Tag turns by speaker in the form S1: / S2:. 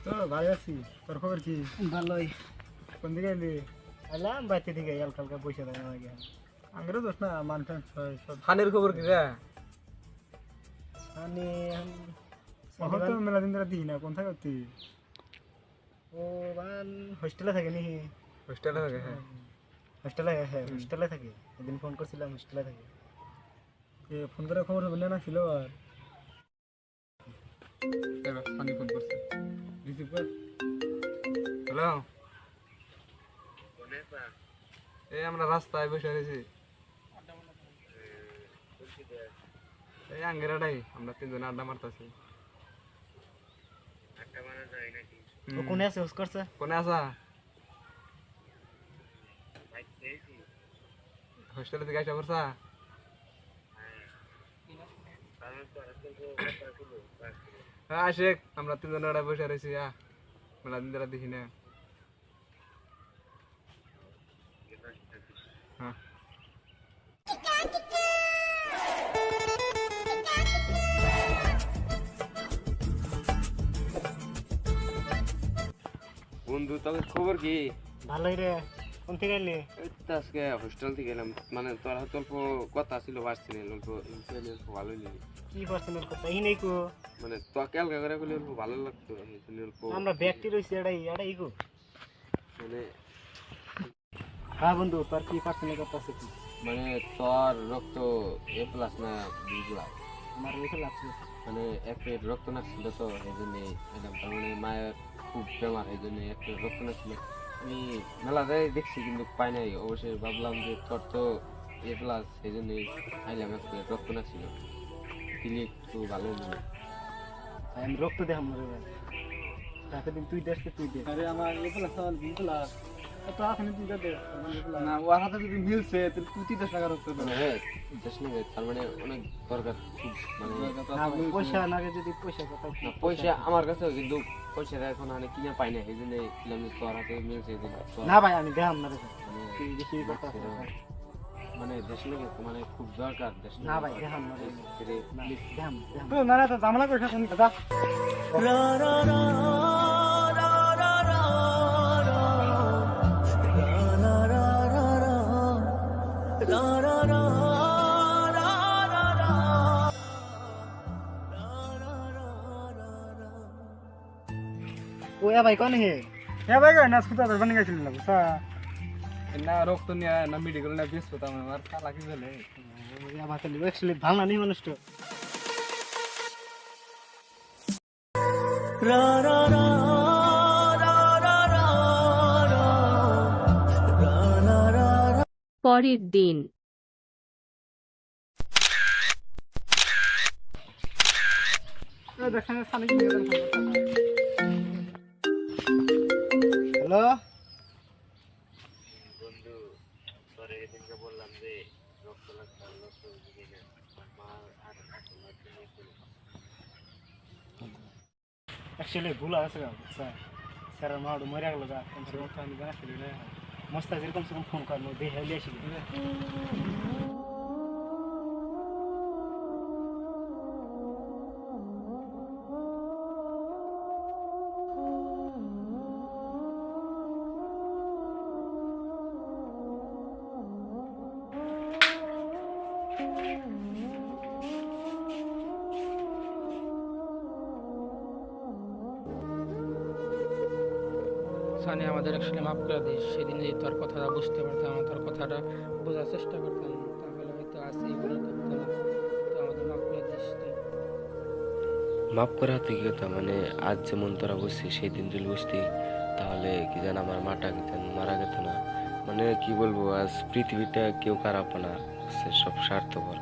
S1: তো ভালো আছি, তোর খবর কি?
S2: ভালোই।
S1: কোন দিকে এলি?
S2: এলাম বাইতে থেকে হালকা পয়সা দেয় আমাকে।
S1: আঙ্গেরও দোষ না, মানুষ সব।
S3: হানের খবর কি রে?
S2: আমি
S1: তো মেলা দিন ধরে দিই না, কোন থাকে তুই?
S2: ও বান হোস্টেলে থাকে নি?
S3: হোস্টেলে থাকে। হ্যাঁ,
S2: হোস্টেলে থাকে। এদিন ফোন করছিলাম, হোস্টেলে থাকে।
S1: ফোন করে খবর হবে না ছিল আর পানি ফোন করছে, রিসিভ কর।
S3: হ্যালো, এই আমরা রাস্তায় বসে রয়েছি। এই আঙ্গেরাটাই আমরা তিনজনে আড্ডা মারতেছি।
S2: ও কোনে আছে হোস করছে?
S3: কোনে আসা? হোস্টেলে থেকে আসা পড়ছা? হ্যাঁ আসে, আমরা তিনজনে আড্ডা বসে রয়েছি। মেলা দিন ধরে দেখি না। হ্যাঁ,
S4: বন্ধু তবে খবর কি?
S2: ভালোই রে। কোন থেকে এলি?
S4: এই তো আজকে হোস্টেল থেকে এলাম, মানে তোর হাতে অল্প কথা ছিল, পার্সোনাল অল্প অল্প ভালোই লাগে।
S2: কি পার্সোনাল কথা এই নাই কো?
S4: মানে তোকে হালকা করে বলে অল্প ভালো লাগতো, এই জন্য অল্প
S2: আমরা ব্যক্তি রইছি এটাই কো।
S4: মানে
S2: হ্যাঁ বন্ধু, তোর কি পার্সোনাল কথা আছে কি?
S4: মানে তোর রক্ত এ প্লাস না বি প্লাস,
S2: আমার রেখে লাগছে।
S4: মানে এক প্লেট রক্ত নাচ্ছিল, তো এই জন্য এলাম। তার মানে মায়ের খুব বেমার, এই জন্য এক প্লেট রক্ত নাচ্ছিল। আমি মেলাটাই দেখছি কিন্তু পাই নাই। অবশ্যই ভাবলাম যে তোর তো এ প্লাস, সেই জন্যই আইলাম, এক প্লেট রক্ত নাচ্ছিল, দিলে একটু ভালো মনে।
S2: আমি রক্ত দেখাম রে ভাই। তাকে দিন তুই দেশকে তুই দে।
S1: আরে আমার এগুলা সব বিগুলা তো আসলে তুই যাতে
S3: না ওর হাতে যদি মিলছে তুই 30 টাকা রাখতে
S4: মানে হ্যাঁ, দেশ নেবে, তার মানে অনেক দরকার খুব, মানে
S2: না ভাই, পয়সা নাগে যদি পয়সা কথা
S4: না, পয়সা আমার কাছেও, কিন্তু পয়সাটা এখন মানে কিনে পাই না, এই জন্য কিনলাম যে তোর হাতে মিলছে, এই জন্য
S2: না ভাই আমি দেখাম না রে ভাই।
S4: মানে
S2: তুই বেশি কথা আছে।
S4: মানে দেশ নেবে মানে খুব দরকার, দেশ
S2: না ভাই দেখাম না রে।
S4: নেবে।
S2: দেখাম।
S1: তো না না তো ঝামেলা করে শুন দাদা।
S2: ওয়া ভাই কোন হে?
S1: হ্যাঁ ভাই না সুতা ধরবার নিয়ে গেছিল না বুঝছা?
S3: না রক্ত নিয়ে না মেডিকেল না বেশ করতাম আমার কালা কি ফেলে।
S2: ওয়া ভাই তাহলে অ্যাকচুয়ালি ভালো না নি মানুষটা।
S5: পরের দিন
S1: দেখেন সানি নিয়ে গেলেন।
S2: হ্যালো
S4: বন্ধু, তোরে এদিনকে বললাম যে রক্ত লাগবে, রক্ত দিকে না, মা আর
S2: অ্যাকচুয়ালি ভুল আছে গা বুঝছা? স্যার মাড় মরে গেল যা কম সে কম আমি জানা ছিল না। মস্ত যেরকম সেরকম ফোন কর মই দেখে লিয়ে আসি।
S6: সানি আমাদের আসলে মাফ করে দিস। সেদিন যদি তোর কথাটা বুঝতে পারতাম, তোর কথাটা বোঝার চেষ্টা করতাম, তাহলে হয়তো আজ এগুলো করতো না। তো আমাদের মাফ করে দিস তুই।
S4: মাফ করা হাতে কি কথা, মানে আজ যেমন তোরা বুঝছিস, সেই দিন যদি বুঝতি তাহলে কি জান আমার মাটা কি জান মারা গেত না। মানে কি বলবো, আজ পৃথিবীটা কেউ খারাপ না, সব স্বার্থপর।